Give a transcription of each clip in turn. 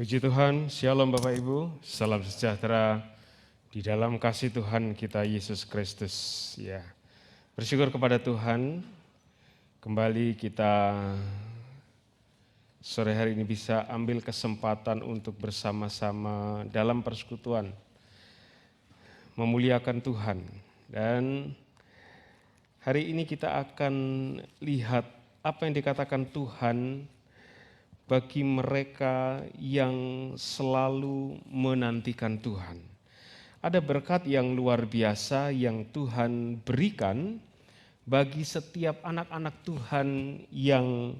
Puji Tuhan, Shalom Bapak Ibu, salam sejahtera di dalam kasih Tuhan kita Yesus Kristus. Ya, bersyukur kepada Tuhan, kembali kita sore hari ini bisa ambil kesempatan untuk bersama-sama dalam persekutuan, memuliakan Tuhan. Dan hari ini kita akan lihat apa yang dikatakan Tuhan bagi mereka yang selalu menantikan Tuhan. Ada berkat yang luar biasa yang Tuhan berikan bagi setiap anak-anak Tuhan yang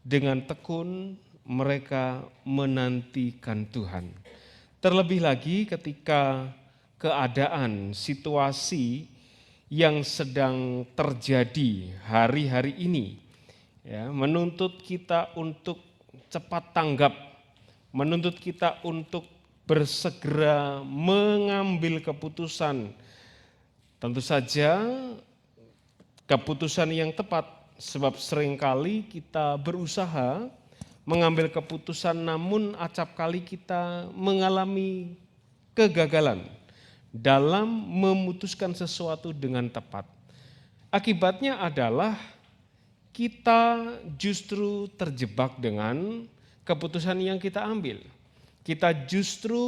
dengan tekun mereka menantikan Tuhan. Terlebih lagi ketika keadaan, situasi yang sedang terjadi hari-hari ini ya, menuntut kita untuk cepat tanggap, menuntut kita untuk bersegera mengambil keputusan. Tentu saja keputusan yang tepat, sebab seringkali kita berusaha mengambil keputusan namun acap kali kita mengalami kegagalan dalam memutuskan sesuatu dengan tepat. Akibatnya adalah kita justru terjebak dengan keputusan yang kita ambil. Kita justru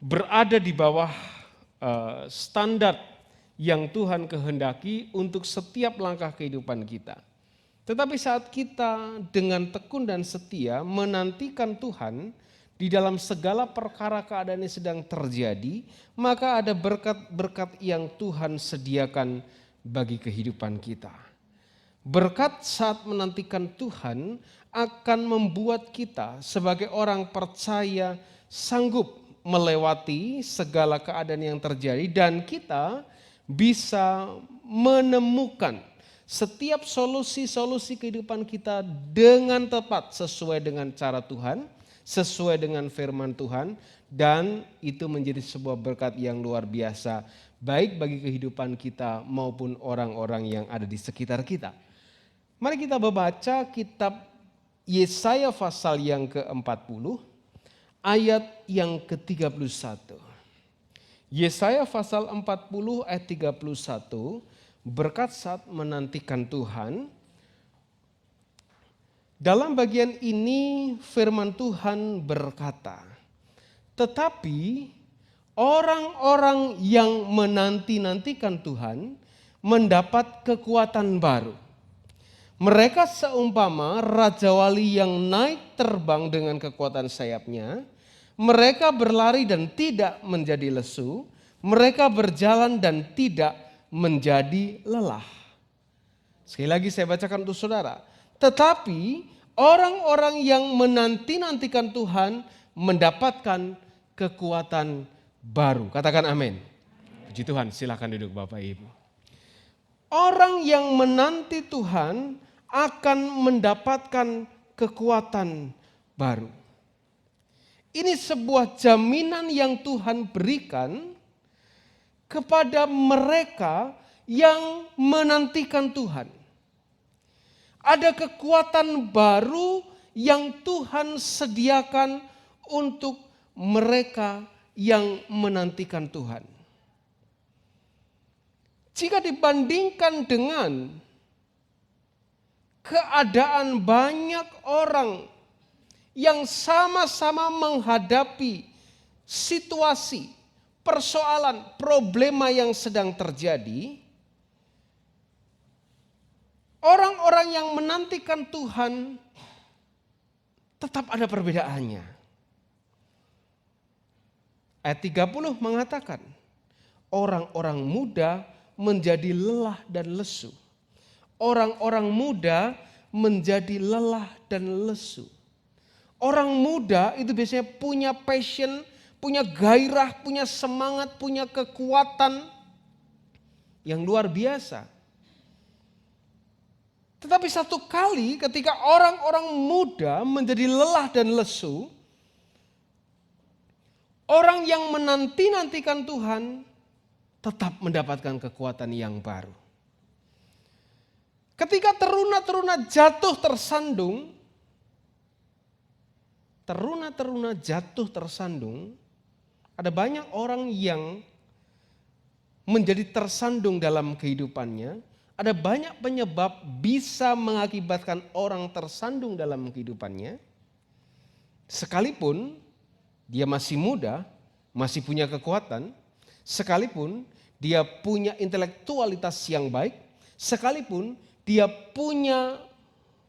berada di bawah standar yang Tuhan kehendaki untuk setiap langkah kehidupan kita. Tetapi saat kita dengan tekun dan setia menantikan Tuhan di dalam segala perkara keadaan yang sedang terjadi, maka ada berkat-berkat yang Tuhan sediakan bagi kehidupan kita. Berkat saat menantikan Tuhan akan membuat kita sebagai orang percaya sanggup melewati segala keadaan yang terjadi dan kita bisa menemukan setiap solusi-solusi kehidupan kita dengan tepat sesuai dengan cara Tuhan, sesuai dengan firman Tuhan, dan itu menjadi sebuah berkat yang luar biasa baik bagi kehidupan kita maupun orang-orang yang ada di sekitar kita. Mari kita membaca kitab Yesaya pasal yang ke-40 ayat yang ke-31. Yesaya pasal 40 ayat 31, berkat saat menantikan Tuhan. Dalam bagian ini firman Tuhan berkata, tetapi orang-orang yang menanti-nantikan Tuhan mendapat kekuatan baru. Mereka seumpama Raja Wali yang naik terbang dengan kekuatan sayapnya. Mereka berlari dan tidak menjadi lesu. Mereka berjalan dan tidak menjadi lelah. Sekali lagi saya bacakan untuk saudara. Tetapi orang-orang yang menanti-nantikan Tuhan mendapatkan kekuatan baru. Katakan amin. Puji Tuhan, silakan duduk Bapak Ibu. Orang yang menanti Tuhan akan mendapatkan kekuatan baru. Ini sebuah jaminan yang Tuhan berikan kepada mereka yang menantikan Tuhan. Ada kekuatan baru yang Tuhan sediakan untuk mereka yang menantikan Tuhan. Jika dibandingkan dengan keadaan banyak orang yang sama-sama menghadapi situasi, persoalan, problema yang sedang terjadi, orang-orang yang menantikan Tuhan tetap ada perbedaannya. Ayat 30 mengatakan, orang-orang muda menjadi lelah dan lesu. Orang-orang muda menjadi lelah dan lesu. Orang muda itu biasanya punya passion, punya gairah, punya semangat, punya kekuatan yang luar biasa. Tetapi satu kali ketika orang-orang muda menjadi lelah dan lesu, orang yang menanti-nantikan Tuhan tetap mendapatkan kekuatan yang baru. Ketika teruna-teruna jatuh tersandung, teruna-teruna jatuh tersandung, ada banyak orang yang menjadi tersandung dalam kehidupannya, ada banyak penyebab bisa mengakibatkan orang tersandung dalam kehidupannya. Sekalipun dia masih muda, masih punya kekuatan, sekalipun dia punya intelektualitas yang baik, sekalipun dia punya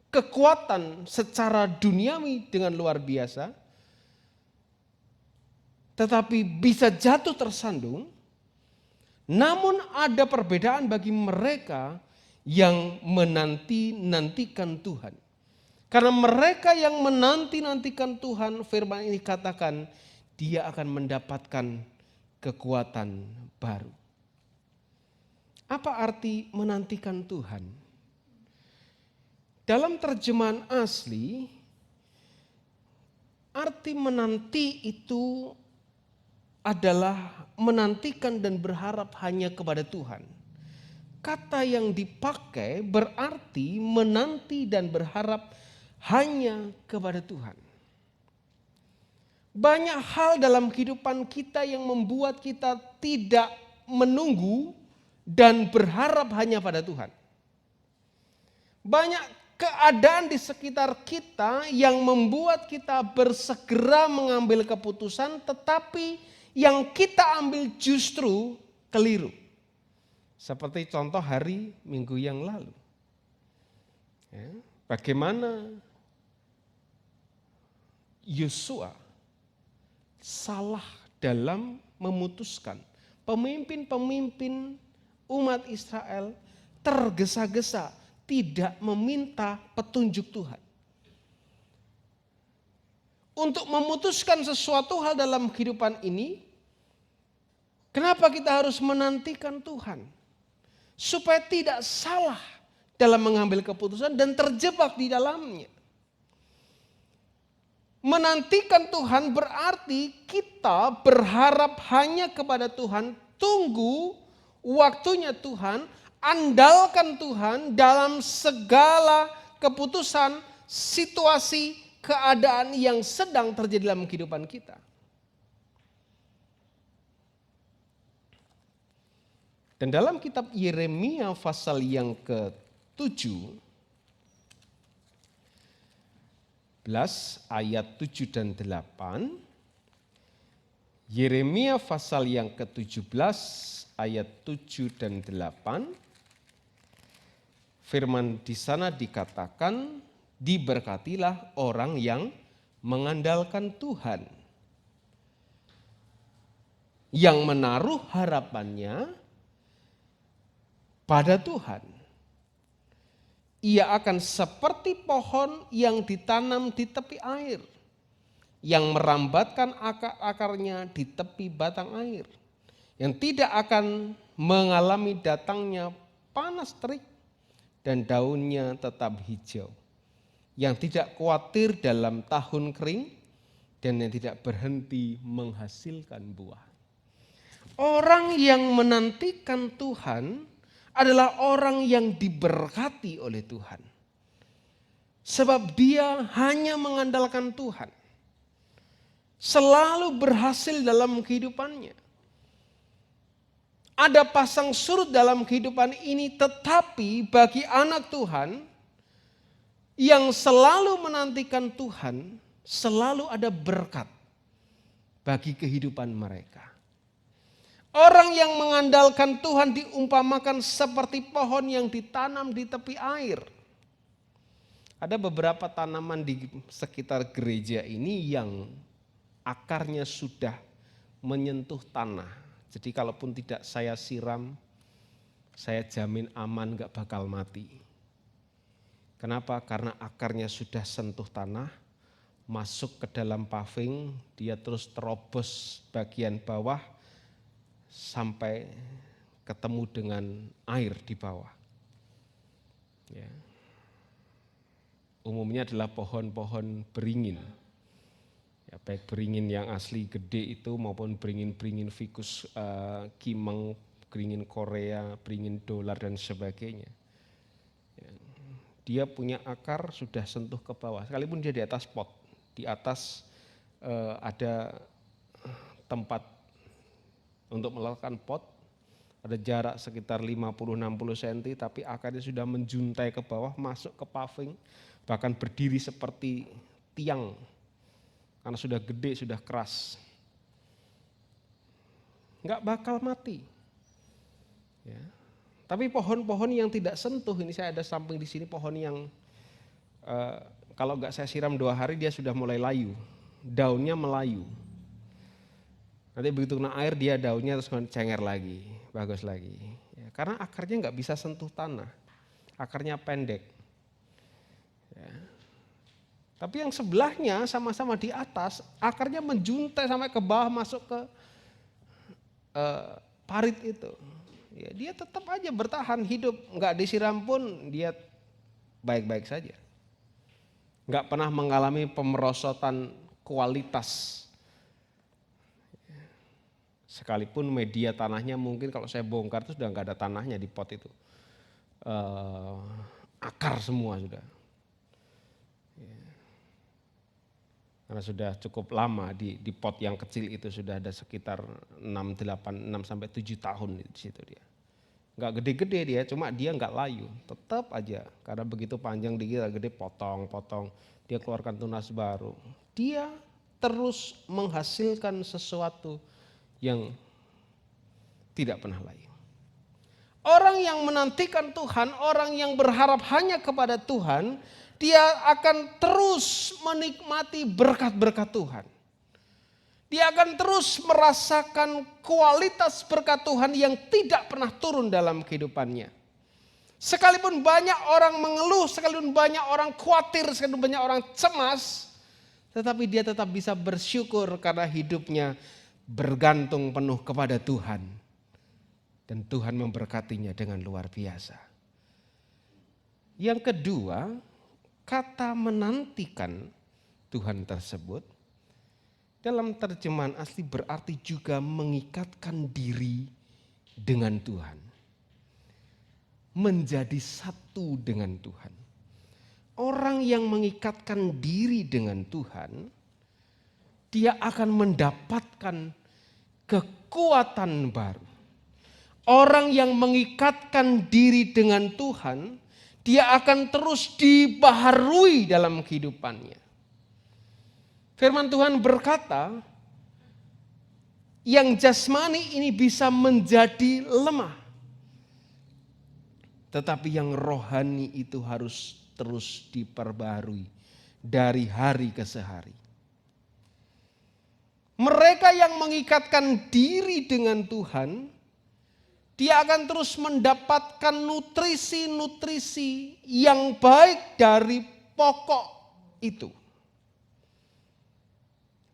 kekuatan secara duniawi dengan luar biasa, tetapi bisa jatuh tersandung. Namun ada perbedaan bagi mereka yang menanti-nantikan Tuhan. Karena mereka yang menanti-nantikan Tuhan, firman ini katakan, dia akan mendapatkan kekuatan baru. Apa arti menantikan Tuhan? Dalam terjemahan asli, arti menanti itu adalah menantikan dan berharap hanya kepada Tuhan. Kata yang dipakai berarti menanti dan berharap hanya kepada Tuhan. Banyak hal dalam kehidupan kita yang membuat kita tidak menunggu dan berharap hanya pada Tuhan. Banyak keadaan di sekitar kita yang membuat kita bersegera mengambil keputusan, tetapi yang kita ambil justru keliru. Seperti contoh hari Minggu yang lalu. Bagaimana Yosua salah dalam memutuskan. Pemimpin-pemimpin umat Israel tergesa-gesa tidak meminta petunjuk Tuhan. Untuk memutuskan sesuatu hal dalam kehidupan ini, kenapa kita harus menantikan Tuhan? Supaya tidak salah dalam mengambil keputusan dan terjebak di dalamnya. Menantikan Tuhan berarti kita berharap hanya kepada Tuhan, tunggu waktunya Tuhan, andalkan Tuhan dalam segala keputusan, situasi, keadaan yang sedang terjadi dalam kehidupan kita. Dan dalam kitab Yeremia pasal yang ke-7 ayat 7 dan 8, Yeremia pasal yang ke-17 ayat 7 dan 8, firman di sana dikatakan, diberkatilah orang yang mengandalkan Tuhan, yang menaruh harapannya pada Tuhan. Ia akan seperti pohon yang ditanam di tepi air, yang merambatkan akar-akarnya di tepi batang air, yang tidak akan mengalami datangnya panas terik dan daunnya tetap hijau, yang tidak khawatir dalam tahun kering dan yang tidak berhenti menghasilkan buah. Orang yang menantikan Tuhan adalah orang yang diberkati oleh Tuhan. Sebab dia hanya mengandalkan Tuhan. Selalu berhasil dalam kehidupannya. Ada pasang surut dalam kehidupan ini, tetapi bagi anak Tuhan yang selalu menantikan Tuhan, selalu ada berkat bagi kehidupan mereka. Orang yang mengandalkan Tuhan diumpamakan seperti pohon yang ditanam di tepi air. Ada beberapa tanaman di sekitar gereja ini yang akarnya sudah menyentuh tanah. Jadi kalaupun tidak saya siram, saya jamin aman gak bakal mati. Kenapa? Karena akarnya sudah sentuh tanah, masuk ke dalam paving, dia terus terobos bagian bawah, sampai ketemu dengan air di bawah. Ya. Umumnya adalah pohon-pohon beringin. Ya, baik beringin yang asli gede itu maupun beringin-beringin ficus kimeng, beringin Korea, beringin dolar dan sebagainya. Ya. Dia punya akar sudah sentuh ke bawah, sekalipun dia di atas pot, di atas ada tempat untuk melakukan pot, ada jarak sekitar 50-60 cm, tapi akarnya sudah menjuntai ke bawah, masuk ke paving, bahkan berdiri seperti tiang, karena sudah gede, sudah keras. Nggak bakal mati. Ya. Tapi pohon-pohon yang tidak sentuh, ini saya ada samping di sini pohon yang kalau nggak saya siram 2 hari dia sudah mulai layu, daunnya melayu. Nanti begitu kena air dia daunnya terus cenger lagi, bagus lagi. Ya, karena akarnya nggak bisa sentuh tanah, akarnya pendek. Ya. Tapi yang sebelahnya sama-sama di atas, akarnya menjuntai sampai ke bawah masuk ke parit itu. Ya, dia tetap aja bertahan hidup, nggak disiram pun dia baik-baik saja. Nggak pernah mengalami pemerosotan kualitas. Sekalipun media tanahnya mungkin kalau saya bongkar itu sudah nggak ada tanahnya di pot itu. Akar semua sudah. Karena sudah cukup lama di pot yang kecil itu sudah ada sekitar 6 sampai 7 tahun di situ dia. Enggak gede-gede dia, cuma dia enggak layu, tetap aja. Karena begitu panjang dikit gede potong, dia keluarkan tunas baru. Dia terus menghasilkan sesuatu yang tidak pernah layu. Orang yang menantikan Tuhan, orang yang berharap hanya kepada Tuhan, dia akan terus menikmati berkat-berkat Tuhan. Dia akan terus merasakan kualitas berkat Tuhan yang tidak pernah turun dalam kehidupannya. Sekalipun banyak orang mengeluh, sekalipun banyak orang khawatir, sekalipun banyak orang cemas, tetapi dia tetap bisa bersyukur karena hidupnya bergantung penuh kepada Tuhan. Dan Tuhan memberkatinya dengan luar biasa. Yang kedua, kata menantikan Tuhan tersebut dalam terjemahan asli berarti juga mengikatkan diri dengan Tuhan. Menjadi satu dengan Tuhan. Orang yang mengikatkan diri dengan Tuhan, dia akan mendapatkan kekuatan baru. Orang yang mengikatkan diri dengan Tuhan, dia akan terus dibaharui dalam kehidupannya. Firman Tuhan berkata, yang jasmani ini bisa menjadi lemah. Tetapi yang rohani itu harus terus diperbarui dari hari ke hari. Mereka yang mengikatkan diri dengan Tuhan, dia akan terus mendapatkan nutrisi-nutrisi yang baik dari pokok itu.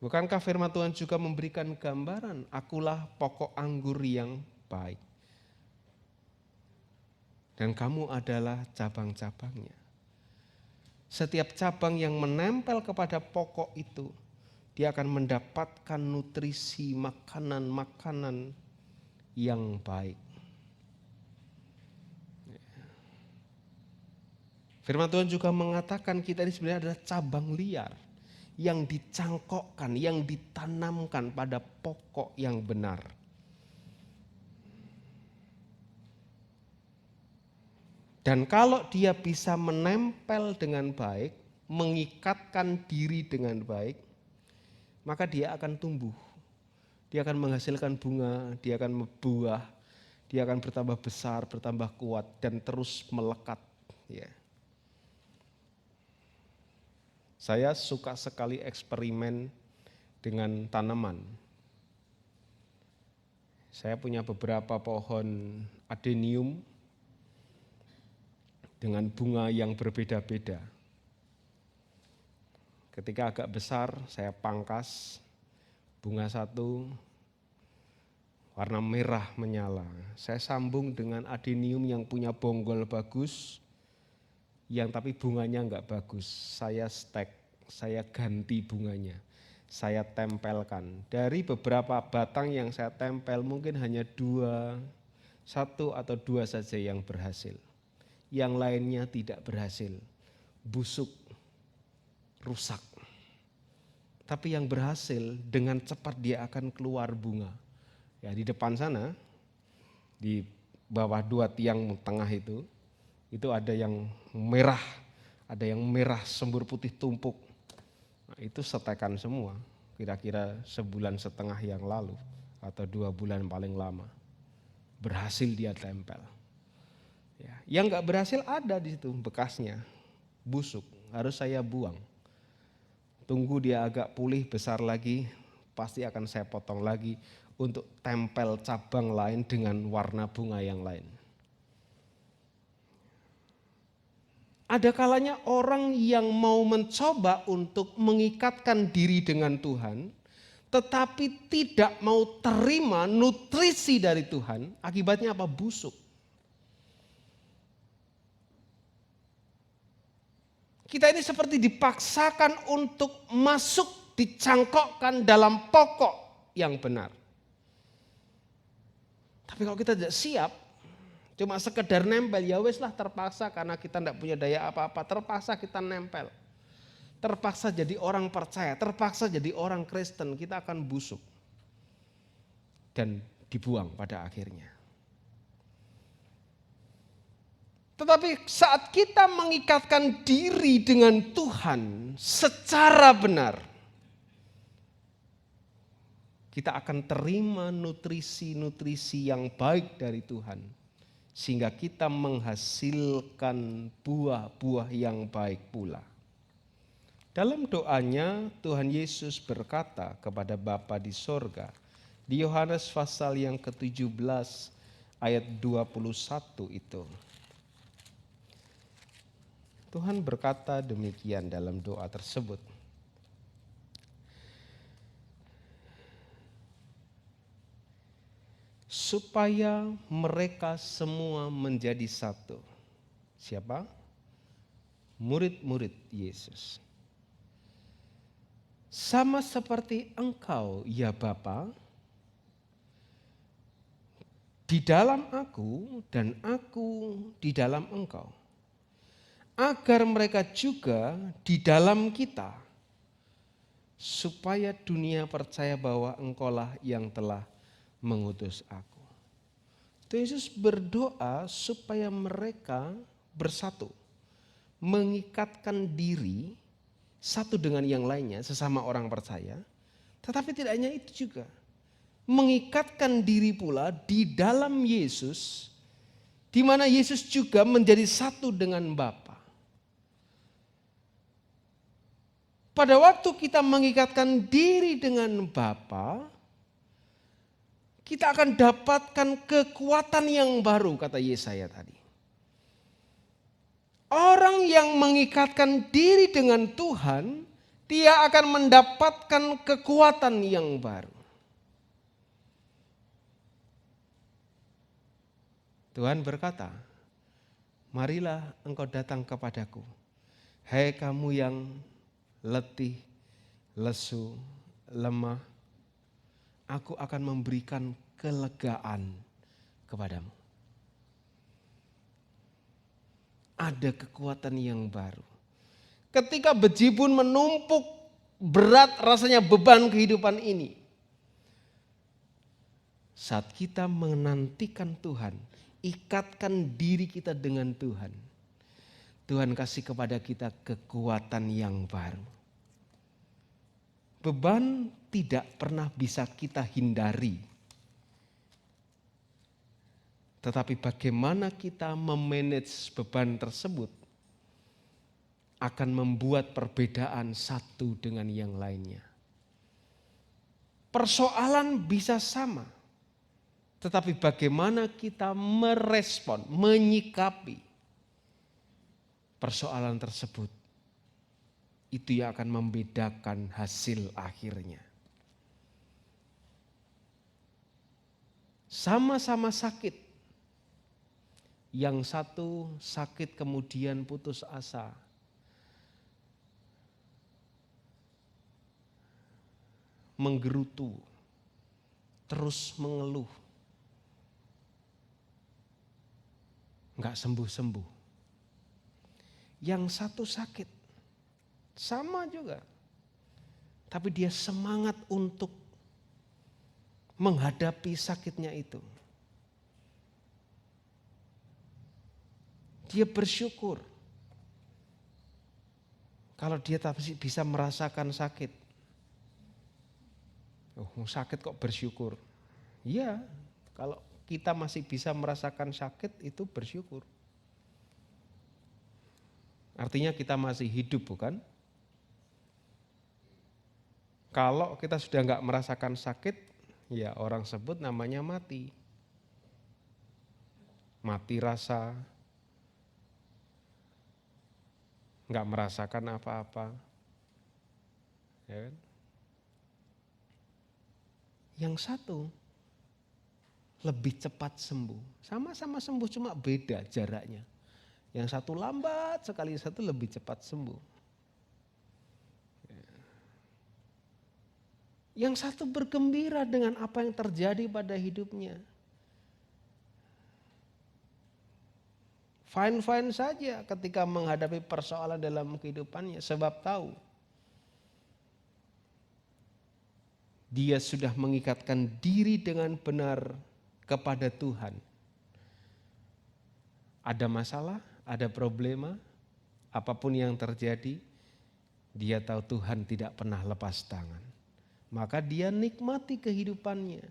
Bukankah firman Tuhan juga memberikan gambaran, akulah pokok anggur yang baik. Dan kamu adalah cabang-cabangnya. Setiap cabang yang menempel kepada pokok itu, dia akan mendapatkan nutrisi makanan-makanan yang baik. Firman Tuhan juga mengatakan kita ini sebenarnya adalah cabang liar yang dicangkokkan, yang ditanamkan pada pokok yang benar. Dan kalau dia bisa menempel dengan baik, mengikatkan diri dengan baik, maka dia akan tumbuh. Dia akan menghasilkan bunga, dia akan berbuah, dia akan bertambah besar, bertambah kuat, dan terus melekat. Ya. Saya suka sekali eksperimen dengan tanaman. Saya punya beberapa pohon adenium dengan bunga yang berbeda-beda. Ketika agak besar, saya pangkas bunga satu, warna merah menyala. Saya sambung dengan adenium yang punya bonggol bagus, yang tapi bunganya enggak bagus. Saya stek, saya ganti bunganya. Saya tempelkan. Dari beberapa batang yang saya tempel mungkin hanya 1 atau 2 saja yang berhasil. Yang lainnya tidak berhasil. Busuk, rusak. Tapi yang berhasil dengan cepat dia akan keluar bunga. Ya, di depan sana, di bawah 2 tiang tengah itu ada yang merah, ada yang merah sembur putih tumpuk. Nah, itu setekan semua, kira-kira 1,5 bulan yang lalu atau 2 bulan paling lama. Berhasil dia tempel. Ya, yang nggak berhasil ada di situ bekasnya, busuk, harus saya buang. Tunggu dia agak pulih besar lagi, pasti akan saya potong lagi untuk tempel cabang lain dengan warna bunga yang lain. Ada kalanya orang yang mau mencoba untuk mengikatkan diri dengan Tuhan, tetapi tidak mau terima nutrisi dari Tuhan, akibatnya apa? Busuk. Kita ini seperti dipaksakan untuk masuk, dicangkokkan dalam pokok yang benar. Tapi kalau kita tidak siap, cuma sekedar nempel, ya wes lah terpaksa karena kita tidak punya daya apa-apa, terpaksa kita nempel. Terpaksa jadi orang percaya, terpaksa jadi orang Kristen, kita akan busuk. Dan dibuang pada akhirnya. Tetapi saat kita mengikatkan diri dengan Tuhan secara benar, kita akan terima nutrisi-nutrisi yang baik dari Tuhan. Sehingga kita menghasilkan buah-buah yang baik pula. Dalam doanya Tuhan Yesus berkata kepada Bapa di sorga, di Yohanes pasal yang ke-17 ayat 21 itu. Tuhan berkata demikian dalam doa tersebut. Supaya mereka semua menjadi satu. Siapa? Murid-murid Yesus. Sama seperti Engkau, ya Bapa, di dalam aku dan aku di dalam Engkau. Agar mereka juga di dalam kita, supaya dunia percaya bahwa Engkaulah yang telah mengutus aku. Yesus berdoa supaya mereka bersatu, mengikatkan diri satu dengan yang lainnya, sesama orang percaya. Tetapi tidak hanya itu juga, mengikatkan diri pula di dalam Yesus, di mana Yesus juga menjadi satu dengan Bapa. Pada waktu kita mengikatkan diri dengan Bapa, kita akan dapatkan kekuatan yang baru, kata Yesaya tadi. Orang yang mengikatkan diri dengan Tuhan, dia akan mendapatkan kekuatan yang baru. Tuhan berkata, marilah engkau datang kepadaku, hai kamu yang letih, lesu, lemah, aku akan memberikan kelegaan kepadamu. Ada kekuatan yang baru. Ketika bejibun menumpuk berat rasanya beban kehidupan ini, saat kita menantikan Tuhan, ikatkan diri kita dengan Tuhan, Tuhan kasih kepada kita kekuatan yang baru. Beban tidak pernah bisa kita hindari. Tetapi bagaimana kita memanage beban tersebut akan membuat perbedaan satu dengan yang lainnya. Persoalan bisa sama. Tetapi bagaimana kita merespon, menyikapi persoalan tersebut, itu yang akan membedakan hasil akhirnya. Sama-sama sakit. Yang satu sakit kemudian putus asa. Menggerutu. Terus mengeluh. Enggak sembuh-sembuh. Yang satu sakit. Sama juga. Tapi dia semangat untuk menghadapi sakitnya itu. Dia bersyukur kalau dia bisa merasakan sakit. Oh, sakit kok bersyukur? Iya, kalau kita masih bisa merasakan sakit itu bersyukur. Artinya kita masih hidup, bukan? Kalau kita sudah nggak merasakan sakit, ya orang sebut namanya mati. Mati rasa, nggak merasakan apa-apa. Ya kan? Yang satu lebih cepat sembuh. Sama-sama sembuh, cuma beda jaraknya. Yang satu lambat sekali, satu lebih cepat sembuh. Yang satu bergembira dengan apa yang terjadi pada hidupnya. Fine-fine saja ketika menghadapi persoalan dalam kehidupannya, sebab tahu dia sudah mengikatkan diri dengan benar kepada Tuhan. Ada masalah, ada problema, apapun yang terjadi, dia tahu Tuhan tidak pernah lepas tangan. Maka dia nikmati kehidupannya.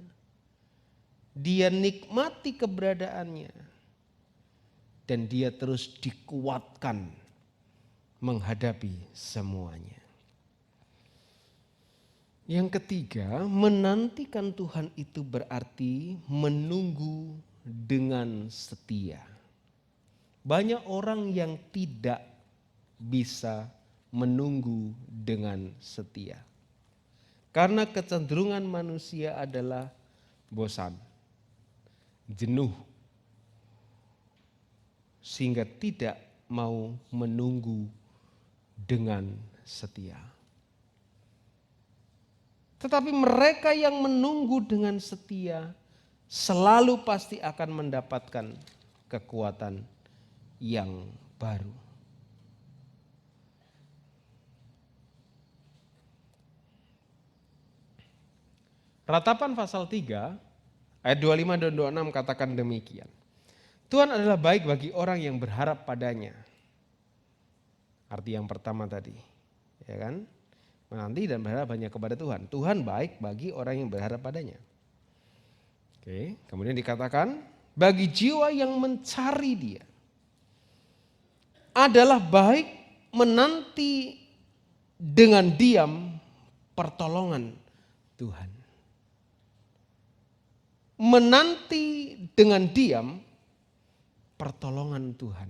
Dia nikmati keberadaannya. Dan dia terus dikuatkan menghadapi semuanya. Yang ketiga, menantikan Tuhan itu berarti menunggu dengan setia. Banyak orang yang tidak bisa menunggu dengan setia. Karena kecenderungan manusia adalah bosan, jenuh, sehingga tidak mau menunggu dengan setia. Tetapi mereka yang menunggu dengan setia selalu pasti akan mendapatkan kekuatan yang baru. Ratapan pasal 3 ayat 25 dan 26 katakan demikian. Tuhan adalah baik bagi orang yang berharap padanya. Arti yang pertama tadi, ya kan? Menanti dan berharap hanya kepada Tuhan. Tuhan baik bagi orang yang berharap padanya. Oke, kemudian dikatakan bagi jiwa yang mencari Dia adalah baik menanti dengan diam pertolongan Tuhan. Menanti dengan diam pertolongan Tuhan.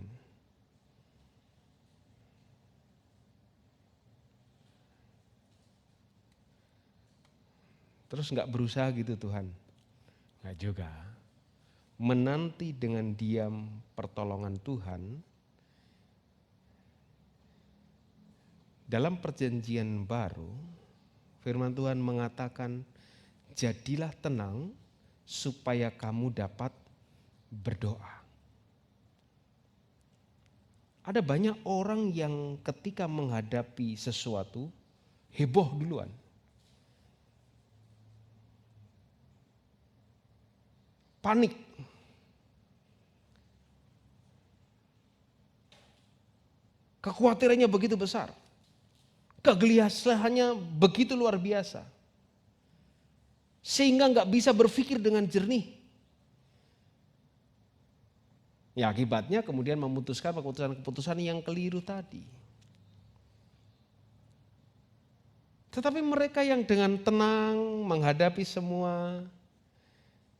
Terus enggak berusaha gitu Tuhan? Enggak juga. Menanti dengan diam pertolongan Tuhan. Dalam perjanjian baru, firman Tuhan mengatakan, jadilah tenang supaya kamu dapat berdoa. Ada banyak orang yang ketika menghadapi sesuatu, heboh duluan. Panik. Kekhawatirannya begitu besar. Kegelisahannya begitu luar biasa. Sehingga nggak bisa berpikir dengan jernih. Ya akibatnya kemudian memutuskan keputusan-keputusan yang keliru tadi. Tetapi mereka yang dengan tenang menghadapi semua,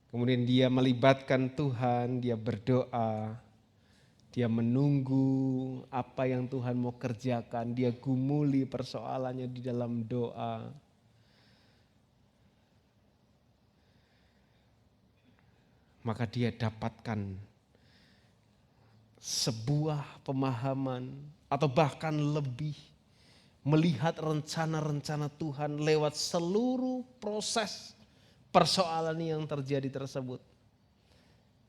kemudian dia melibatkan Tuhan, dia berdoa, dia menunggu apa yang Tuhan mau kerjakan, dia gumuli persoalannya di dalam doa. Maka dia dapatkan sebuah pemahaman atau bahkan lebih melihat rencana-rencana Tuhan lewat seluruh proses persoalan yang terjadi tersebut.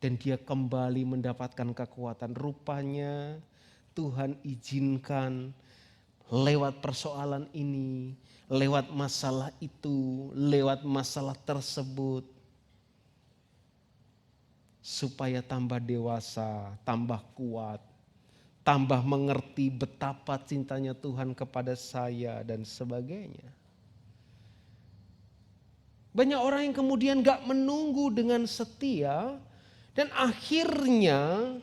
Dan dia kembali mendapatkan kekuatan. Rupanya Tuhan izinkan lewat persoalan ini, lewat masalah itu, lewat masalah tersebut. Supaya tambah dewasa, tambah kuat, tambah mengerti betapa cintanya Tuhan kepada saya dan sebagainya. Banyak orang yang kemudian gak menunggu dengan setia dan akhirnya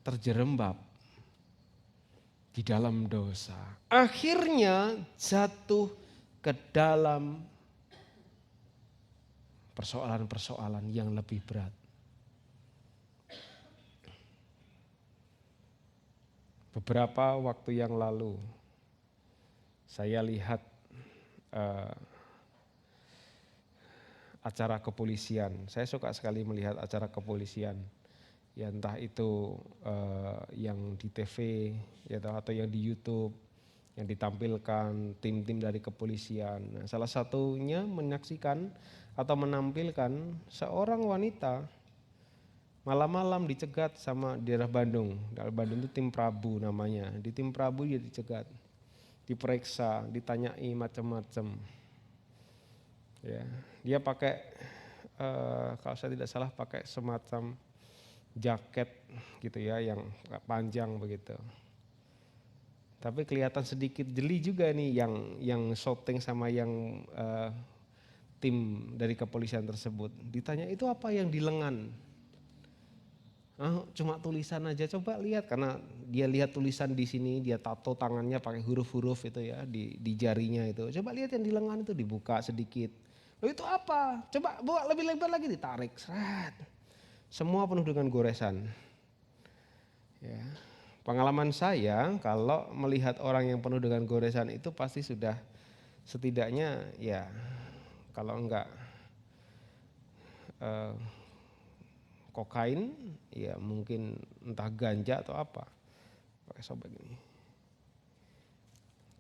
terjerembab di dalam dosa. Akhirnya jatuh ke dalam persoalan-persoalan yang lebih berat. Beberapa waktu yang lalu saya lihat acara kepolisian. Saya suka sekali melihat acara kepolisian. Ya entah itu yang di TV ya, atau yang di YouTube yang ditampilkan tim-tim dari kepolisian. Nah, salah satunya menyaksikan atau menampilkan seorang wanita malam-malam dicegat sama di daerah Bandung. Daerah Bandung itu Tim Prabu namanya. Di Tim Prabu dia dicegat, diperiksa, ditanyai macam-macam. Ya, dia pakai kalau saya tidak salah pakai semacam jaket gitu ya yang panjang begitu. Tapi kelihatan sedikit jeli juga nih yang shooting sama yang tim dari kepolisian tersebut. Ditanya itu apa yang di lengan? Cuma tulisan aja, coba lihat, karena dia lihat tulisan di sini, dia tato tangannya pakai huruf-huruf itu ya di jarinya itu. Coba lihat yang di lengan itu, dibuka sedikit. Loh itu apa? Coba bawa lebih lebar lagi, ditarik. Seret. Semua penuh dengan goresan. Ya. Pengalaman saya kalau melihat orang yang penuh dengan goresan itu pasti sudah setidaknya ya kalau enggak kokain ya mungkin entah ganja atau apa. Pakai sobek ini.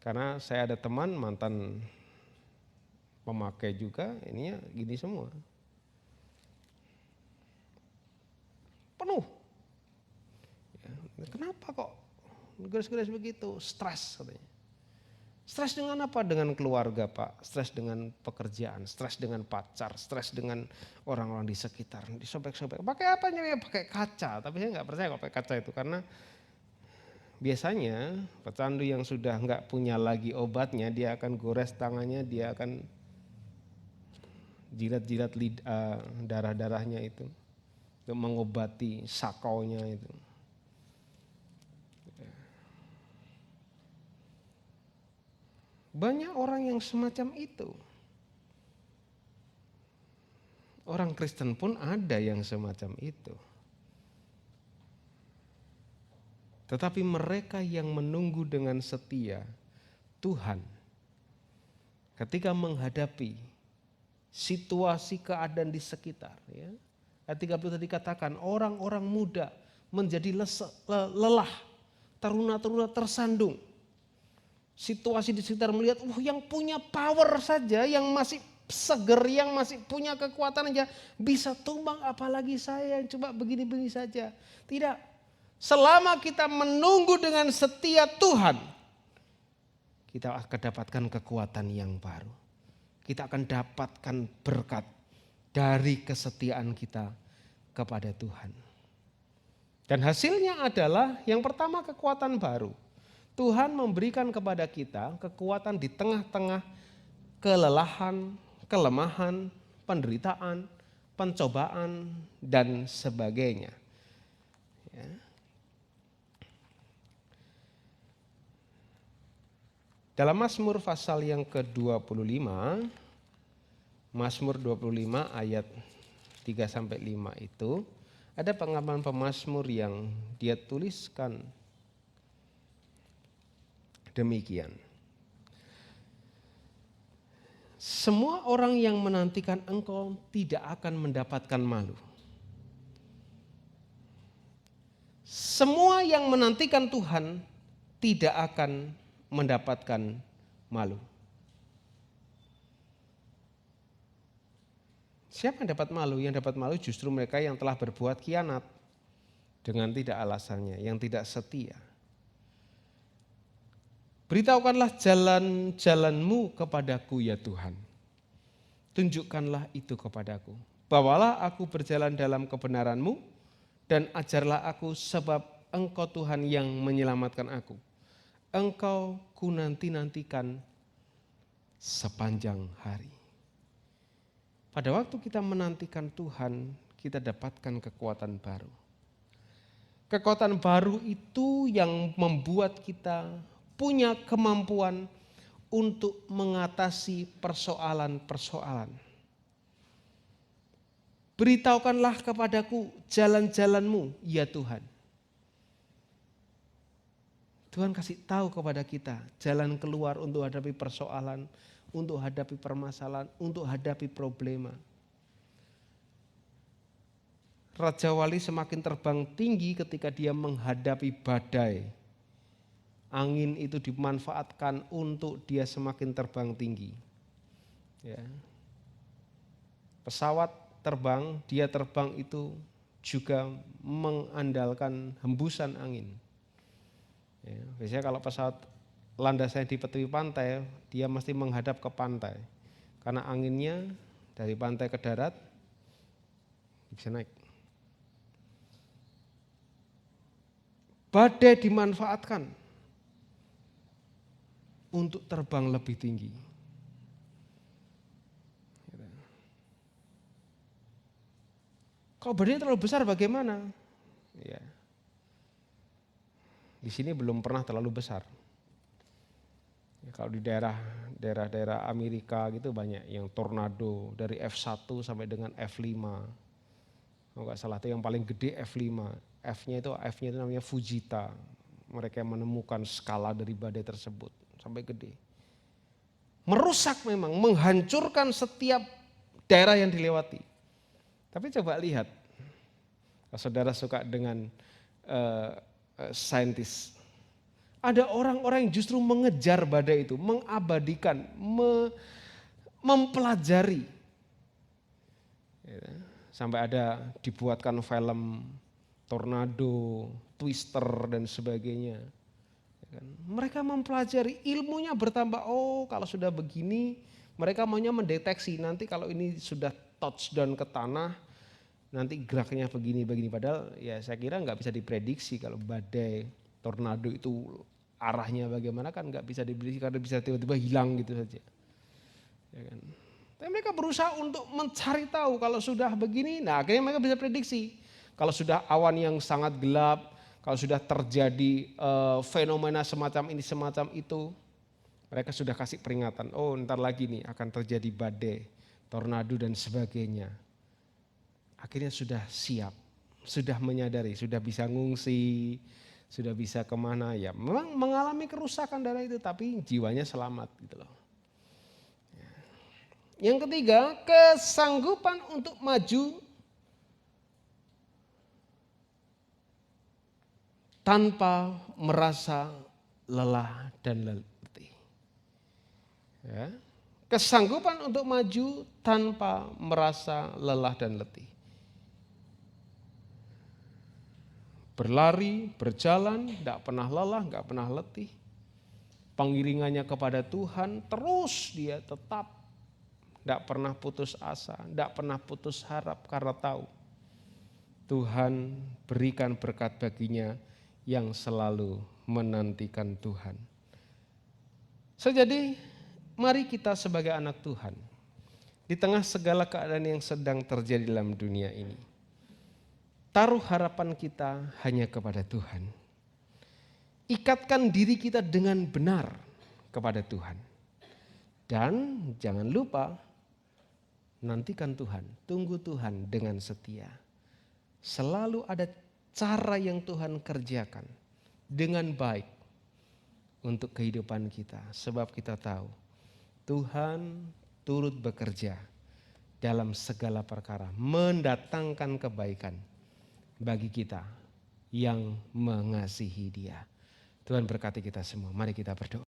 Karena saya ada teman mantan pemakai juga, ininya gini semua. Penuh. Ya, kenapa kok geras-geras begitu? Stres katanya. Stres dengan apa? Dengan keluarga Pak, stres dengan pekerjaan, stres dengan pacar, stres dengan orang-orang di sekitar. Disobek-sobek. Pakai apa ya? Pakai kaca. Tapi saya nggak percaya kalau pakai kaca itu, karena biasanya pecandu yang sudah nggak punya lagi obatnya, dia akan gores tangannya, dia akan jilat-jilat darah-darahnya itu untuk mengobati sakaunya itu. Banyak orang yang semacam itu. Orang Kristen pun ada yang semacam itu. Tetapi mereka yang menunggu dengan setia Tuhan, ketika menghadapi situasi keadaan di sekitar, ya, ayat 30 tadi katakan orang-orang muda menjadi lelah, taruna-taruna tersandung. Situasi di sekitar melihat, yang punya power saja, yang masih seger, yang masih punya kekuatan aja bisa tumbang, apalagi saya yang coba begini-begini saja. Tidak, selama kita menunggu dengan setia Tuhan, kita akan dapatkan kekuatan yang baru. Kita akan dapatkan berkat dari kesetiaan kita kepada Tuhan. Dan hasilnya adalah yang pertama kekuatan baru. Tuhan memberikan kepada kita kekuatan di tengah-tengah kelelahan, kelemahan, penderitaan, pencobaan, dan sebagainya. Ya. Dalam Mazmur pasal yang ke-25, Mazmur 25 ayat 3-5 itu, ada pengalaman pemazmur yang dia tuliskan demikian. Semua orang yang menantikan engkau tidak akan mendapatkan malu. Semua yang menantikan Tuhan tidak akan mendapatkan malu. Siapa yang dapat malu? Yang dapat malu justru mereka yang telah berbuat khianat dengan tidak alasannya, yang tidak setia. Beritahukanlah jalan-jalanmu kepadaku ya Tuhan. Tunjukkanlah itu kepadaku. Bawalah aku berjalan dalam kebenaran-Mu dan ajarlah aku sebab Engkau Tuhan yang menyelamatkan aku. Engkau ku nanti-nantikan sepanjang hari. Pada waktu kita menantikan Tuhan, kita dapatkan kekuatan baru. Kekuatan baru itu yang membuat kita punya kemampuan untuk mengatasi persoalan-persoalan. Beritahukanlah kepadaku jalan-jalan-Mu, ya Tuhan. Tuhan kasih tahu kepada kita jalan keluar untuk hadapi persoalan, untuk hadapi permasalahan, untuk hadapi problema. Raja Wali semakin terbang tinggi ketika dia menghadapi badai. Angin itu dimanfaatkan untuk dia semakin terbang tinggi. Ya. Pesawat terbang, dia terbang itu juga mengandalkan hembusan angin. Ya, biasanya kalau pesawat landasnya di tepi pantai, dia mesti menghadap ke pantai. Karena anginnya dari pantai ke darat bisa naik. Badai dimanfaatkan untuk terbang lebih tinggi. Kalau badainya terlalu besar bagaimana? Ya. Di sini belum pernah terlalu besar. Ya, kalau di daerah Amerika gitu banyak yang tornado dari F1 sampai dengan F5. Kalau nggak salah itu yang paling gede F5. F-nya itu namanya Fujita. Mereka yang menemukan skala dari badai tersebut sampai gede. Merusak memang, menghancurkan setiap daerah yang dilewati. Tapi coba lihat, kalau saudara suka dengan saintis, ada orang-orang yang justru mengejar badai itu, mengabadikan, mempelajari. Sampai ada dibuatkan film tornado, twister dan sebagainya. Mereka mempelajari, ilmunya bertambah. Oh, kalau sudah begini, mereka maunya mendeteksi. Nanti kalau ini sudah touchdown ke tanah, nanti geraknya begini. Padahal ya saya kira nggak bisa diprediksi kalau badai, tornado itu arahnya bagaimana kan nggak bisa diprediksi karena bisa tiba-tiba hilang gitu saja. Ya kan? Tapi mereka berusaha untuk mencari tahu kalau sudah begini, nah akhirnya mereka bisa prediksi. Kalau sudah awan yang sangat gelap, kalau sudah terjadi fenomena semacam ini, semacam itu, mereka sudah kasih peringatan, oh ntar lagi nih akan terjadi badai, tornado dan sebagainya. Akhirnya sudah siap, sudah menyadari, sudah bisa ngungsi, sudah bisa kemana, ya memang mengalami kerusakan daerah itu tapi jiwanya selamat gitu loh. Yang ketiga, kesanggupan untuk maju tanpa merasa lelah dan letih. Ya. Kesanggupan untuk maju tanpa merasa lelah dan letih. Berlari, berjalan, tidak pernah lelah, tidak pernah letih. Pengiringannya kepada Tuhan, terus dia tetap tidak pernah putus asa, tidak pernah putus harap karena tahu Tuhan berikan berkat baginya yang selalu menantikan Tuhan. Jadi mari kita sebagai anak Tuhan, di tengah segala keadaan yang sedang terjadi dalam dunia ini, taruh harapan kita hanya kepada Tuhan. Ikatkan diri kita dengan benar kepada Tuhan. Dan jangan lupa, nantikan Tuhan, tunggu Tuhan dengan setia. Selalu ada cara yang Tuhan kerjakan dengan baik untuk kehidupan kita. Sebab kita tahu Tuhan turut bekerja dalam segala perkara, mendatangkan kebaikan bagi kita yang mengasihi Dia. Tuhan berkati kita semua. Mari kita berdoa.